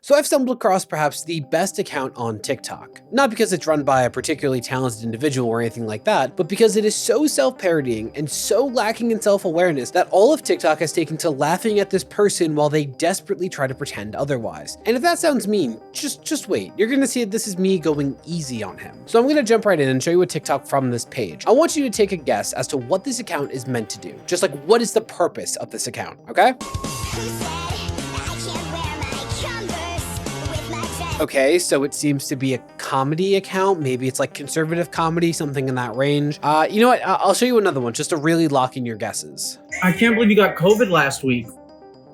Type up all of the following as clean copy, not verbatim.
So I've stumbled across perhaps the best account on TikTok. Not because it's run by a particularly talented individual or anything like that, but because it is so self-parodying and so lacking in self-awareness that all of TikTok has taken to laughing at this person while they desperately try to pretend otherwise. And if that sounds mean, just wait. You're gonna see that this is me going easy on him. So I'm gonna jump right in and show you a TikTok from this page. I want you to take a guess as to what this account is meant to do. Just like, what is the purpose of this account, okay? Okay, so it seems to be a comedy account. Maybe it's like conservative comedy, something in that range. You know what? I'll show you another one just to really lock in your guesses. I can't believe you got COVID last week.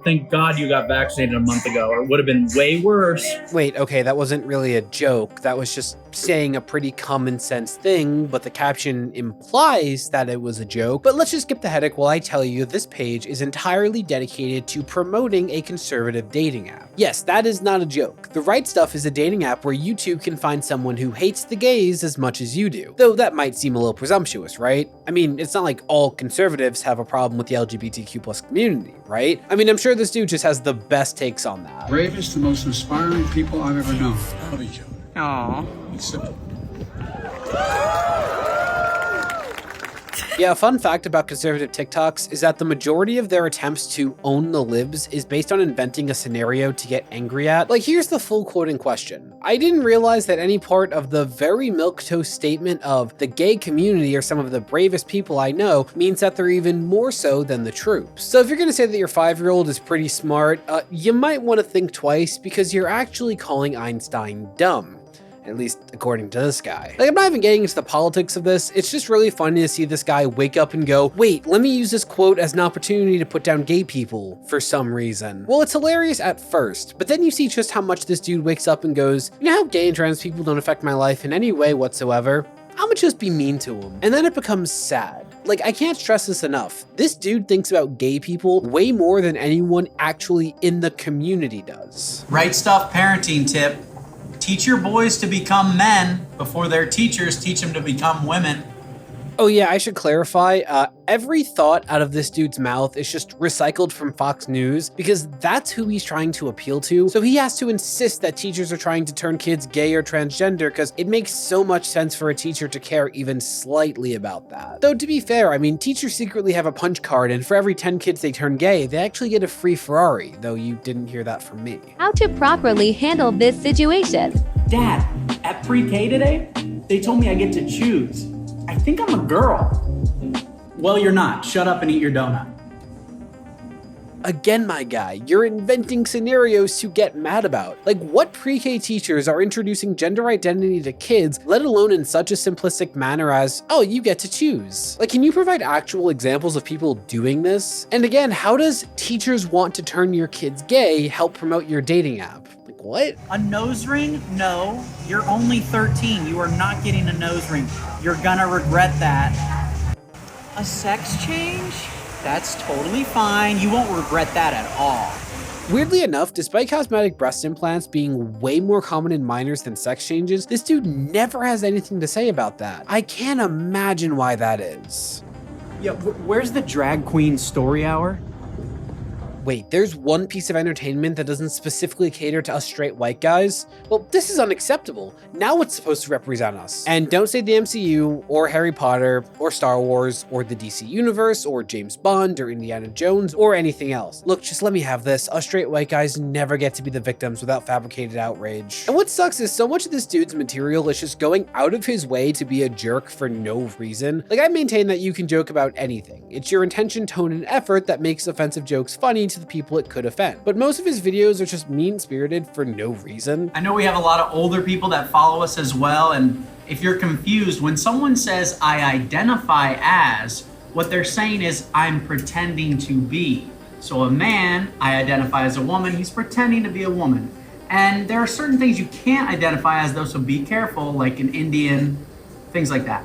Thank God you got vaccinated a month ago, or it would have been way worse. Wait, okay, that wasn't really a joke. That was just saying a pretty common sense thing, but the caption implies that it was a joke. But let's just skip the headache while I tell you this page is entirely dedicated to promoting a conservative dating app. Yes, that is not a joke. DrWitnesser is a dating app where you too can find someone who hates the gays as much as you do. Though that might seem a little presumptuous, right? I mean, it's not like all conservatives have a problem with the LGBTQ+ community, right? I mean, I'm sure this dude just has the best takes on that. Bravest and most inspiring people I've ever known. Love each other. Aww. It's simple. Yeah, a fun fact about conservative TikToks is that the majority of their attempts to own the libs is based on inventing a scenario to get angry at. Like, here's the full quote in question. I didn't realize that any part of the very milquetoast statement of the gay community are some of the bravest people I know means that they're even more so than the troops. So if you're gonna say that your 5-year-old is pretty smart, you might want to think twice because you're actually calling Einstein dumb. At least according to this guy. Like, I'm not even getting into the politics of this. It's just really funny to see this guy wake up and go, wait, let me use this quote as an opportunity to put down gay people for some reason. Well, it's hilarious at first, but then you see just how much this dude wakes up and goes, you know how gay and trans people don't affect my life in any way whatsoever? I'm gonna just be mean to him. And then it becomes sad. Like, I can't stress this enough. This dude thinks about gay people way more than anyone actually in the community does. Right stuff parenting tip. Teach your boys to become men before their teachers teach them to become women. Oh yeah, I should clarify, every thought out of this dude's mouth is just recycled from Fox News because that's who he's trying to appeal to. So he has to insist that teachers are trying to turn kids gay or transgender because it makes so much sense for a teacher to care even slightly about that. Though to be fair, I mean, teachers secretly have a punch card and for every 10 kids they turn gay, they actually get a free Ferrari, though you didn't hear that from me. How to properly handle this situation. Dad, at pre-K today, they told me I get to choose. I think I'm a girl. Well, you're not. Shut up and eat your donut. Again, my guy, you're inventing scenarios to get mad about. Like, what pre-K teachers are introducing gender identity to kids, let alone in such a simplistic manner as, oh, you get to choose? Like, can you provide actual examples of people doing this? And again, how does teachers want to turn your kids gay help promote your dating app? What? A nose ring? No. You're only 13. You are not getting a nose ring. You're gonna regret that. A sex change? That's totally fine. You won't regret that at all. Weirdly enough, despite cosmetic breast implants being way more common in minors than sex changes, this dude never has anything to say about that. I can't imagine why that is. Yeah, where's the drag queen story hour? Wait, there's one piece of entertainment that doesn't specifically cater to us straight white guys? Well, this is unacceptable. Now it's supposed to represent us. And don't say the MCU, or Harry Potter, or Star Wars, or the DC Universe, or James Bond, or Indiana Jones, or anything else. Look, just let me have this. Us straight white guys never get to be the victims without fabricated outrage. And what sucks is so much of this dude's material is just going out of his way to be a jerk for no reason. Like, I maintain that you can joke about anything. It's your intention, tone, and effort that makes offensive jokes funny to the people it could offend. But most of his videos are just mean-spirited for no reason. I know we have a lot of older people that follow us as well, and if you're confused, when someone says, I identify as, what they're saying is, I'm pretending to be. So a man, I identify as a woman, he's pretending to be a woman. And there are certain things you can't identify as though, so be careful, like an Indian, things like that.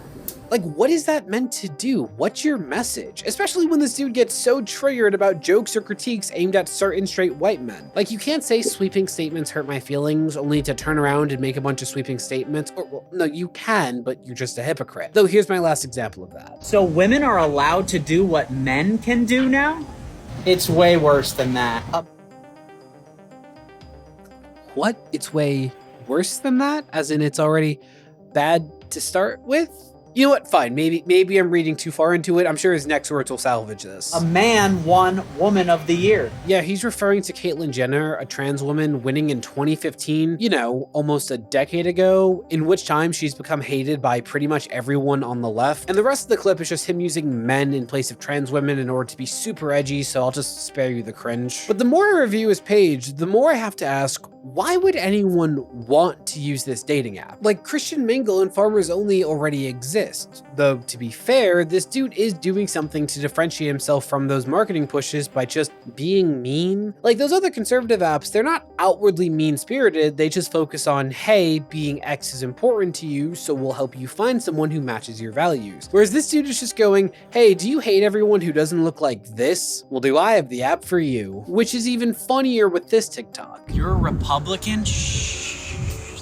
Like, what is that meant to do? What's your message? Especially when this dude gets so triggered about jokes or critiques aimed at certain straight white men. Like, you can't say sweeping statements hurt my feelings only to turn around and make a bunch of sweeping statements. Or, well, no, you can, but you're just a hypocrite. Though here's my last example of that. So women are allowed to do what men can do now? It's way worse than that. what? It's way worse than that? As in it's already bad to start with? You know what? Fine. Maybe I'm reading too far into it. I'm sure his next words will salvage this. A man won Woman of the Year. Yeah, he's referring to Caitlyn Jenner, a trans woman winning in 2015, you know, almost a decade ago, in which time she's become hated by pretty much everyone on the left. And the rest of the clip is just him using men in place of trans women in order to be super edgy, so I'll just spare you the cringe. But the more I review his page, the more I have to ask, why would anyone want to use this dating app? Like, Christian Mingle and Farmers Only already exist. Though, to be fair, this dude is doing something to differentiate himself from those marketing pushes by just being mean. Like, those other conservative apps, they're not outwardly mean-spirited, they just focus on, hey, being X is important to you, so we'll help you find someone who matches your values. Whereas this dude is just going, hey, do you hate everyone who doesn't look like this? Well, do I have the app for you? Which is even funnier with this TikTok. You're a Republican? Shh.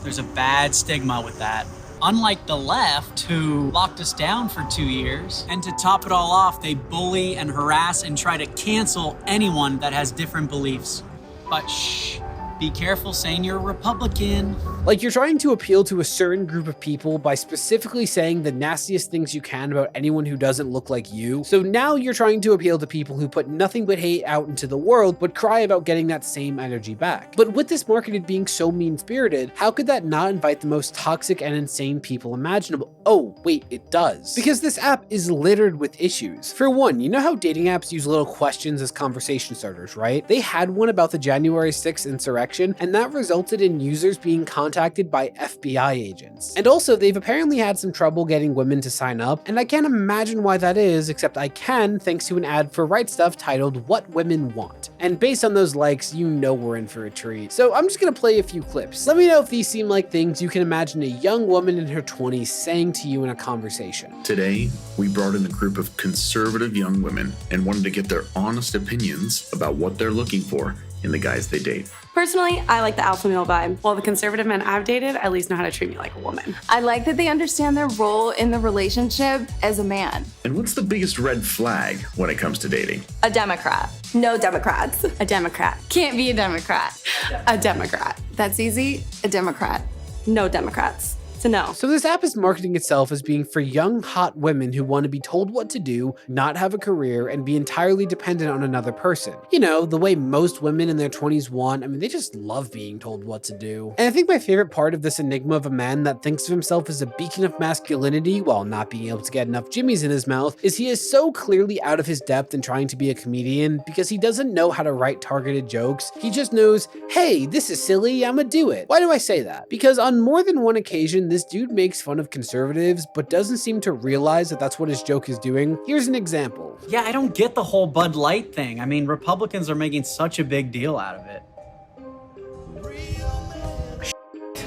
There's a bad stigma with that. Unlike the left, who locked us down for 2 years, and to top it all off, they bully and harass and try to cancel anyone that has different beliefs. But shh, be careful saying you're a Republican. Like, you're trying to appeal to a certain group of people by specifically saying the nastiest things you can about anyone who doesn't look like you. So now you're trying to appeal to people who put nothing but hate out into the world, but cry about getting that same energy back. But with this marketed being so mean-spirited, how could that not invite the most toxic and insane people imaginable? Oh, wait, it does. Because this app is littered with issues. For one, you know how dating apps use little questions as conversation starters, right? They had one about the January 6th insurrection, and that resulted in users being contacted by FBI agents. And also, they've apparently had some trouble getting women to sign up, and I can't imagine why that is, except I can thanks to an ad for DrWitnesser titled What Women Want. And based on those likes, you know we're in for a treat. So I'm just gonna play a few clips. Let me know if these seem like things you can imagine a young woman in her 20s saying to you in a conversation. Today, we brought in a group of conservative young women and wanted to get their honest opinions about what they're looking for in the guys they date. Personally, I like the alpha male vibe. While the conservative men I've dated at least know how to treat me like a woman. I like that they understand their role in the relationship as a man. And what's the biggest red flag when it comes to dating? A Democrat. No Democrats. A Democrat. Can't be a Democrat. A Democrat. That's easy. A Democrat. No Democrats. So no. So this app is marketing itself as being for young, hot women who want to be told what to do, not have a career, and be entirely dependent on another person. You know, the way most women in their 20s want. I mean, they just love being told what to do. And I think my favorite part of this enigma of a man that thinks of himself as a beacon of masculinity while not being able to get enough jimmies in his mouth is he is so clearly out of his depth in trying to be a comedian because he doesn't know how to write targeted jokes. He just knows, hey, this is silly, I'ma do it. Why do I say that? Because on more than one occasion, this dude makes fun of conservatives, but doesn't seem to realize that that's what his joke is doing. Here's an example. Yeah, I don't get the whole Bud Light thing. I mean, Republicans are making such a big deal out of it.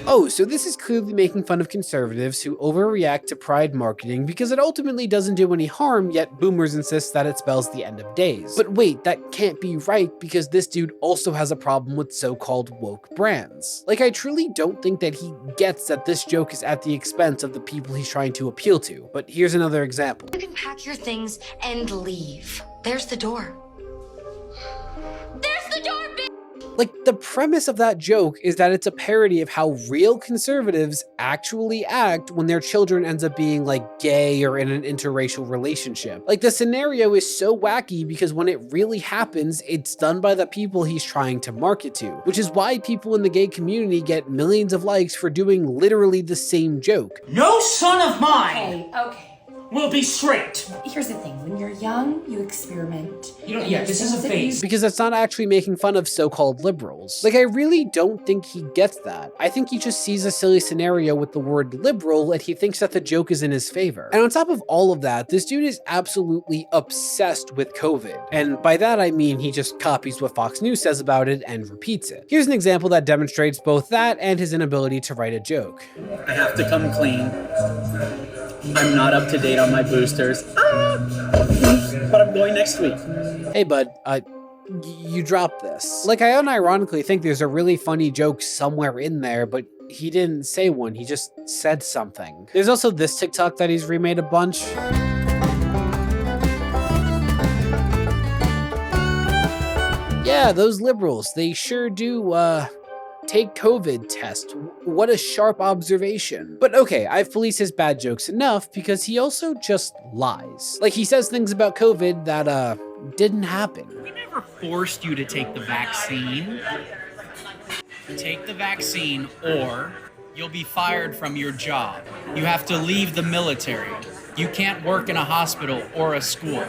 Oh, so this is clearly making fun of conservatives who overreact to pride marketing because it ultimately doesn't do any harm, yet boomers insist that it spells the end of days. But wait, that can't be right because this dude also has a problem with so-called woke brands. Like, I truly don't think that he gets that this joke is at the expense of the people he's trying to appeal to. But here's another example. You can pack your things and leave. There's the door. There's the door, bitch! Like, the premise of that joke is that it's a parody of how real conservatives actually act when their children ends up being like gay or in an interracial relationship. Like, the scenario is so wacky because when it really happens, it's done by the people he's trying to market to, which is why people in the gay community get millions of likes for doing literally the same joke. No son of mine Okay. will be straight. Here's the thing. When you're young, you experiment. This is a phase. Because that's not actually making fun of so-called liberals. Like, I really don't think he gets that. I think he just sees a silly scenario with the word liberal and he thinks that the joke is in his favor. And on top of all of that, this dude is absolutely obsessed with COVID. And by that I mean he just copies what Fox News says about it and repeats it. Here's an example that demonstrates both that and his inability to write a joke. I have to come clean. I'm not up to date on my boosters. But I'm going next week. Hey bud, you dropped this. Like, I unironically think there's a really funny joke somewhere in there, but he didn't say one, he just said something. There's also this TikTok that he's remade a bunch. Yeah, those liberals, they sure do, Take COVID test. What a sharp observation. But okay, I've policed his bad jokes enough because he also just lies. Like, he says things about COVID that, didn't happen. We never forced you to take the vaccine. Take the vaccine or you'll be fired from your job. You have to leave the military. You can't work in a hospital or a school.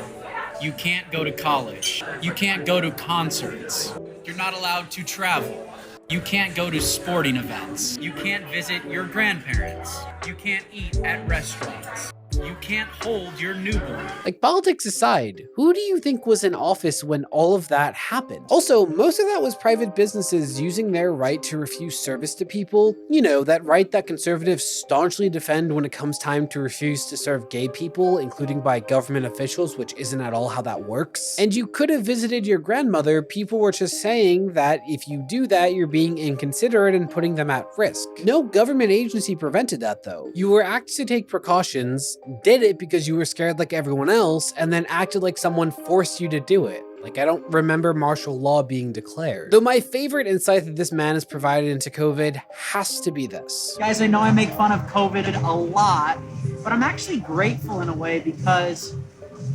You can't go to college. You can't go to concerts. You're not allowed to travel. You can't go to sporting events. You can't visit your grandparents. You can't eat at restaurants. You can't hold your newborn. Like, politics aside, who do you think was in office when all of that happened? Also, most of that was private businesses using their right to refuse service to people. You know, that right that conservatives staunchly defend when it comes time to refuse to serve gay people, including by government officials, which isn't at all how that works. And you could have visited your grandmother. People were just saying that if you do that, you're being inconsiderate and putting them at risk. No government agency prevented that, though. You were asked to take precautions, did it because you were scared like everyone else, and then acted like someone forced you to do it. Like, I don't remember martial law being declared. Though my favorite insight that this man has provided into COVID has to be this. Guys, I know I make fun of COVID a lot, but I'm actually grateful in a way because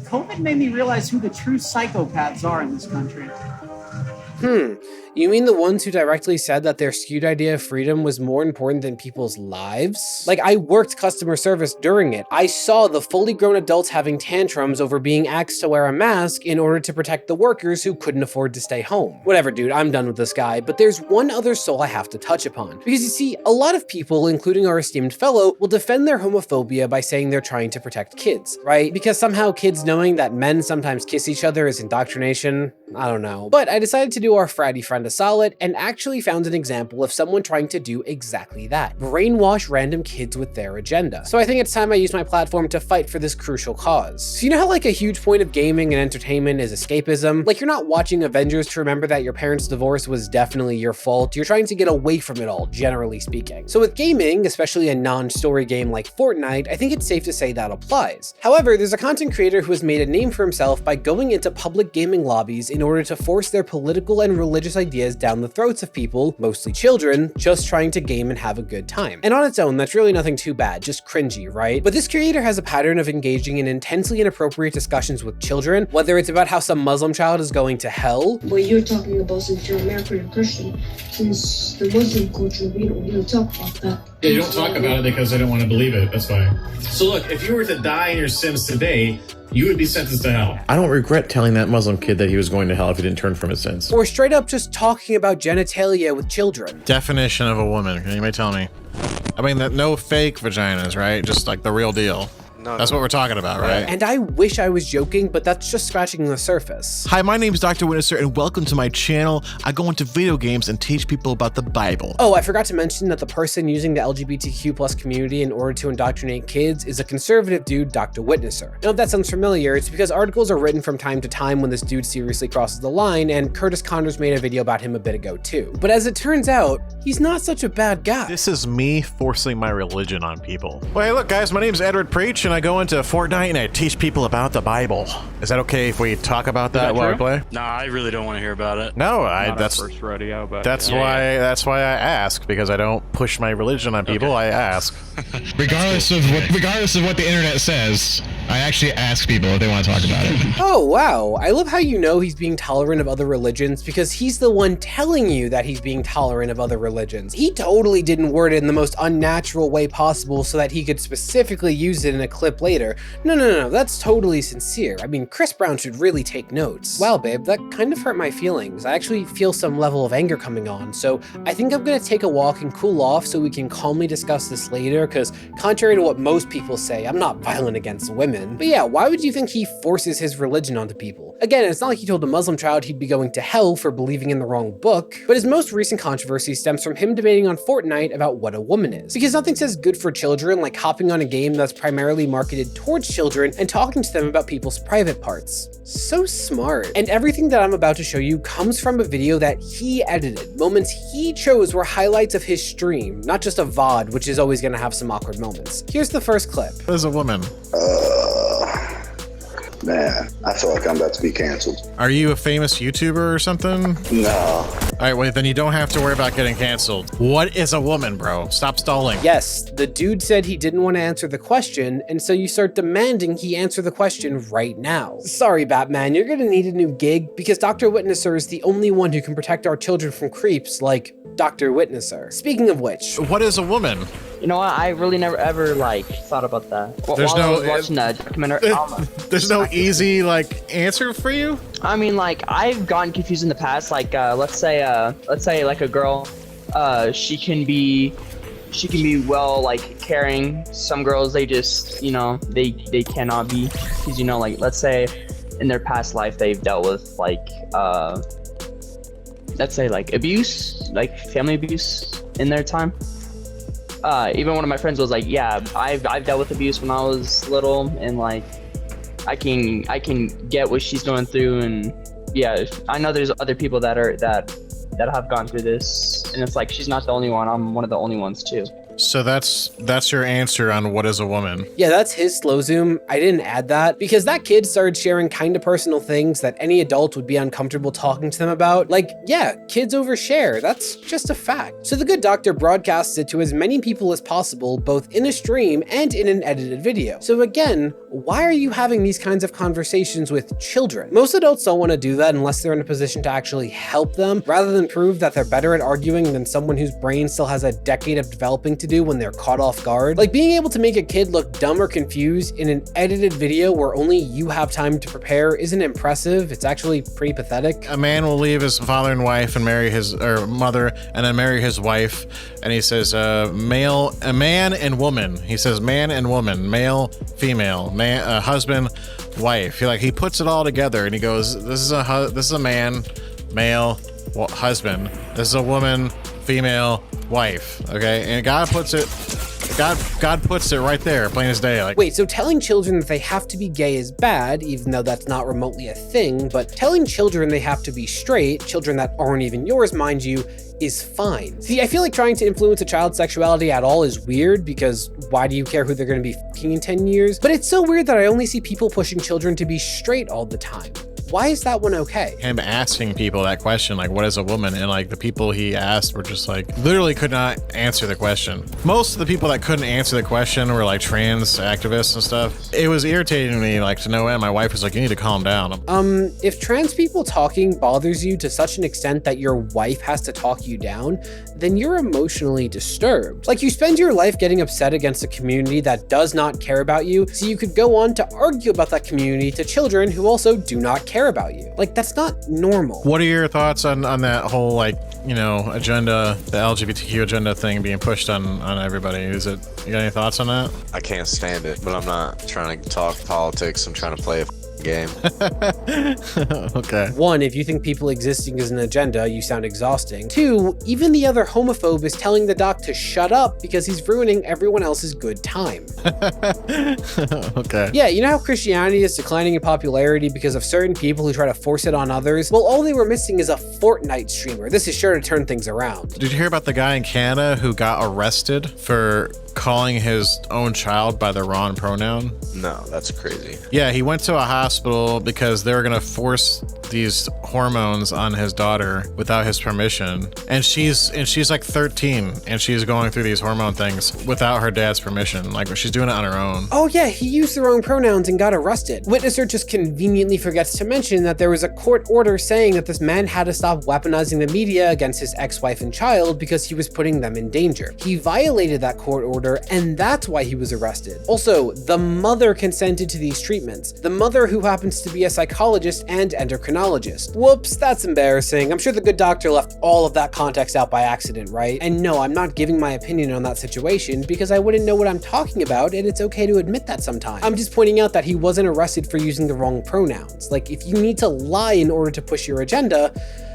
COVID made me realize who the true psychopaths are in this country. You mean the ones who directly said that their skewed idea of freedom was more important than people's lives? Like, I worked customer service during it. I saw the fully grown adults having tantrums over being asked to wear a mask in order to protect the workers who couldn't afford to stay home. Whatever, dude, I'm done with this guy, but there's one other soul I have to touch upon. Because you see, a lot of people, including our esteemed fellow, will defend their homophobia by saying they're trying to protect kids, right? Because somehow kids knowing that men sometimes kiss each other is indoctrination. I don't know. But I decided to do our fratty friend a solid and actually found an example of someone trying to do exactly that. Brainwash random kids with their agenda. So I think it's time I use my platform to fight for this crucial cause. So you know how like a huge point of gaming and entertainment is escapism? Like, you're not watching Avengers to remember that your parents' divorce was definitely your fault. You're trying to get away from it all, generally speaking. So with gaming, especially a non-story game like Fortnite, I think it's safe to say that applies. However, there's a content creator who has made a name for himself by going into public gaming lobbies in order to force their political and religious ideas down the throats of people, mostly children, just trying to game and have a good time. And on its own, that's really nothing too bad, just cringy, right? But this creator has a pattern of engaging in intensely inappropriate discussions with children, whether it's about how some Muslim child is going to hell. Well, you're talking about since you're American and Christian, since the Muslim culture, we don't talk about that. Yeah, you don't talk about it because they don't want to believe it, that's why. So look, if you were to die in your sins today, you would be sentenced to hell. I don't regret telling that Muslim kid that he was going to hell if he didn't turn from his sins. Or straight up just talking about genitalia with children. Definition of a woman, can anybody tell me? I mean, that no fake vaginas, right? Just like the real deal. No, that's what we're talking about, right? And I wish I was joking, but that's just scratching the surface. Hi, my name is DrWitnesser, and welcome to my channel. I go into video games and teach people about the Bible. Oh, I forgot to mention that the person using the LGBTQ+ community in order to indoctrinate kids is a conservative dude, DrWitnesser. Now, if that sounds familiar, it's because articles are written from time to time when this dude seriously crosses the line, and Curtis Connors made a video about him a bit ago too. But as it turns out, he's not such a bad guy. This is me forcing my religion on people. Well, hey, look, guys, my name is DrWitnesser, and I go into Fortnite and I teach people about the Bible. Is that okay if we talk about that while I play? No, I really don't want to hear about it. No, that's first rodeo, but that's why I ask, because I don't push my religion on people. I ask. regardless of what the internet says, I actually ask people if they want to talk about it. Oh wow, I love how you know he's being tolerant of other religions because he's the one telling you that he's being tolerant of other religions. He totally didn't word it in the most unnatural way possible so that he could specifically use it in a clip later. No, that's totally sincere. I mean, Chris Brown should really take notes. Wow, babe, that kind of hurt my feelings. I actually feel some level of anger coming on, so I think I'm gonna take a walk and cool off so we can calmly discuss this later, because contrary to what most people say, I'm not violent against women. But yeah, why would you think he forces his religion onto people? Again, it's not like he told a Muslim child he'd be going to hell for believing in the wrong book, but his most recent controversy stems from him debating on Fortnite about what a woman is. Because nothing says good for children like hopping on a game that's primarily marketed towards children and talking to them about people's private parts. So smart. And everything that I'm about to show you comes from a video that he edited. Moments he chose were highlights of his stream, not just a VOD, which is always gonna have some awkward moments. Here's the first clip. There's a woman. Man, I feel like I'm about to be canceled. Are you a famous YouTuber or something? No. All right, wait, then you don't have to worry about getting canceled. What is a woman, bro? Stop stalling. Yes, the dude said he didn't want to answer the question, and so you start demanding he answer the question right now. Sorry, Batman, you're gonna need a new gig because DrWitnesser is the only one who can protect our children from creeps like DrWitnesser. Speaking of which, what is a woman? You know what? I really never ever thought about that. There's While I no was watching that documentary. There's no easy answer for you. I mean, I've gotten confused in the past. Let's say like a girl, she can be well caring. Some girls they just they cannot be, because let's say in their past life they've dealt with let's say abuse, family abuse in their time. Even one of my friends was like, yeah, I've dealt with abuse when I was little, and I can get what she's going through, and yeah, I know there's other people that have gone through this, and it's she's not the only one. I'm one of the only ones too. So that's your answer on what is a woman. Yeah, that's his slow zoom. I didn't add that because that kid started sharing kind of personal things that any adult would be uncomfortable talking to them about. Yeah, kids overshare. That's just a fact. So the good doctor broadcasts it to as many people as possible, both in a stream and in an edited video. So again, why are you having these kinds of conversations with children? Most adults don't want to do that unless they're in a position to actually help them, rather than prove that they're better at arguing than someone whose brain still has a decade of developing to do when they're caught off guard. Being able to make a kid look dumb or confused in an edited video where only you have time to prepare isn't impressive. It's actually pretty pathetic. A man will leave his father and wife and marry his mother, and then marry his wife, and he says a man and woman. He says man and woman, male, female, man, husband, wife. He puts it all together, and he goes, this is a man, male, husband. This is a woman, female, wife. Okay, and God puts it right there, plain as day. Wait, so telling children that they have to be gay is bad, even though that's not remotely a thing, but telling children they have to be straight, children that aren't even yours, mind you, is fine. See, I feel like trying to influence a child's sexuality at all is weird, because why do you care who they're going to be f***ing in 10 years? But it's so weird that I only see people pushing children to be straight all the time. Why is that one okay? Him asking people that question, what is a woman? And the people he asked were just literally could not answer the question. Most of the people that couldn't answer the question were trans activists and stuff. It was irritating me to no end. My wife was like, you need to calm down. If trans people talking bothers you to such an extent that your wife has to talk you down, then you're emotionally disturbed. You spend your life getting upset against a community that does not care about you, so you could go on to argue about that community to children who also do not care about you. That's not normal. What are your thoughts on that whole agenda, the LGBTQ agenda thing being pushed on everybody? You got any thoughts on that? I can't stand it, but I'm not trying to talk politics. I'm trying to play a game. Okay. 1, if you think people existing is an agenda, you sound exhausting. 2, even the other homophobe is telling the doc to shut up because he's ruining everyone else's good time. Okay. Yeah, you know how Christianity is declining in popularity because of certain people who try to force it on others? Well, all they were missing is a Fortnite streamer. This is sure to turn things around. Did you hear about the guy in Canada who got arrested for calling his own child by the wrong pronoun? No, that's crazy. Yeah, he went to a hospital because they were gonna force these hormones on his daughter without his permission, and she's 13, and she's going through these hormone things without her dad's permission. She's doing it on her own. Oh yeah, he used the wrong pronouns and got arrested. Witnesser just conveniently forgets to mention that there was a court order saying that this man had to stop weaponizing the media against his ex-wife and child because he was putting them in danger. He violated that court order, and that's why he was arrested. Also, the mother consented to these treatments. The mother, who happens to be a psychologist and endocrinologist. Whoops, that's embarrassing. I'm sure the good doctor left all of that context out by accident, right? And no, I'm not giving my opinion on that situation because I wouldn't know what I'm talking about, and it's okay to admit that sometimes. I'm just pointing out that he wasn't arrested for using the wrong pronouns. If you need to lie in order to push your agenda,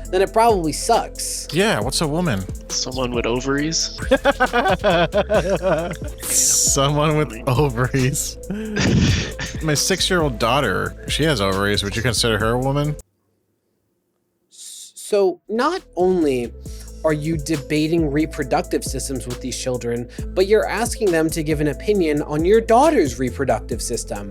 then it probably sucks. Yeah, what's a woman? Someone with ovaries. Someone with ovaries. My 6-year-old daughter, she has ovaries. Would you consider her a woman? So not only are you debating reproductive systems with these children, but you're asking them to give an opinion on your daughter's reproductive system.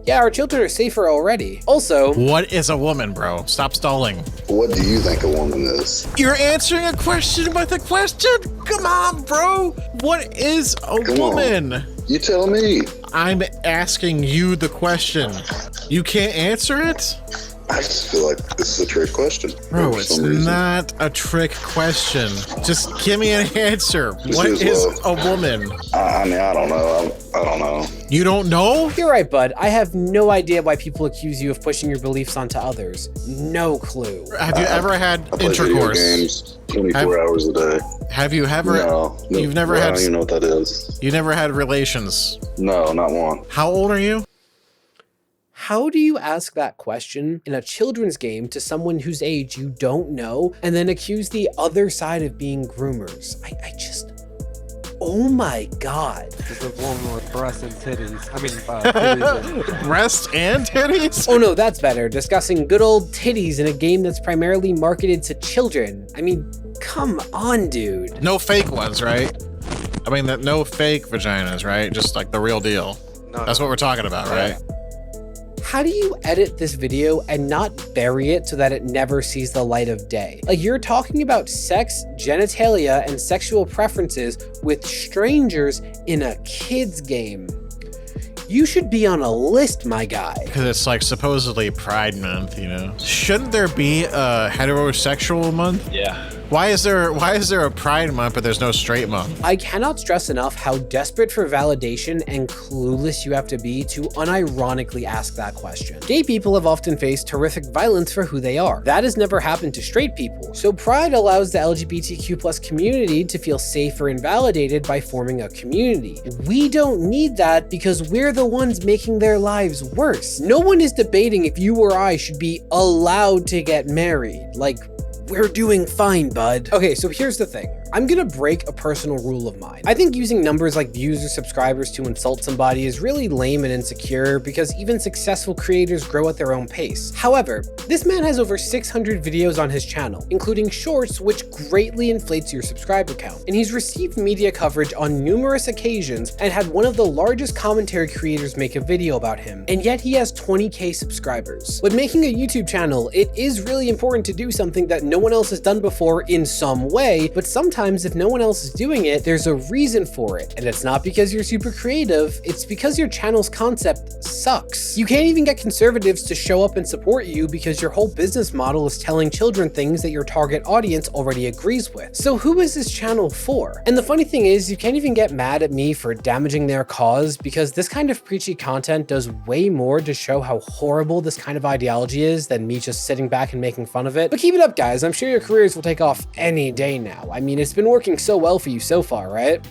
Yeah, our children are safer already. Also, what is a woman, bro? Stop stalling. What do you think a woman is? You're answering a question with a question? Come on, bro. What is a woman? On. You tell me. I'm asking you the question. You can't answer it? I just feel like this is a trick question. Bro, it's not a trick question. Just give me an answer. What is a woman? I mean, I don't know. I don't know. You don't know? You're right, bud. I have no idea why people accuse you of pushing your beliefs onto others. No clue. Have you ever had intercourse? Video games 24 hours a day. Have you ever? No. You've never had. I don't even know what that is. You never had relations? No, not one. How old are you? How do you ask that question in a children's game to someone whose age you don't know and then accuse the other side of being groomers? I just, oh my God. It's a woman with breasts and titties. I mean, titties. Breasts and titties? Oh no, that's better. Discussing good old titties in a game that's primarily marketed to children. I mean, come on, dude. No fake ones, right? I mean, no fake vaginas, right? Just like the real deal. No, that's what we're talking about, right? How do you edit this video and not bury it so that it never sees the light of day? Like, you're talking about sex, genitalia, and sexual preferences with strangers in a kid's game. You should be on a list, my guy. Because it's like supposedly Pride Month, you know? Shouldn't there be a heterosexual month? Yeah. Why is there a Pride Month but there's no straight month? I cannot stress enough how desperate for validation and clueless you have to be to unironically ask that question. Gay people have often faced horrific violence for who they are. That has never happened to straight people. So Pride allows the LGBTQ+ community to feel safer and validated by forming a community. We don't need that because we're the ones making their lives worse. No one is debating if you or I should be allowed to get married. Like, we're doing fine, bud. Okay, so here's the thing. I'm gonna break a personal rule of mine. I think using numbers like views or subscribers to insult somebody is really lame and insecure because even successful creators grow at their own pace. However, this man has over 600 videos on his channel, including shorts, which greatly inflates your subscriber count. And he's received media coverage on numerous occasions and had one of the largest commentary creators make a video about him. And yet he has 20K subscribers. When making a YouTube channel, it is really important to do something that no one else has done before in some way, but sometimes if no one else is doing it, there's a reason for it. And it's not because you're super creative, it's because your channel's concept sucks. You can't even get conservatives to show up and support you because your whole business model is telling children things that your target audience already agrees with. So who is this channel for? And the funny thing is, you can't even get mad at me for damaging their cause because this kind of preachy content does way more to show how horrible this kind of ideology is than me just sitting back and making fun of it. But keep it up, guys. I'm sure your careers will take off any day now. I mean, it's been working so well for you so far, right?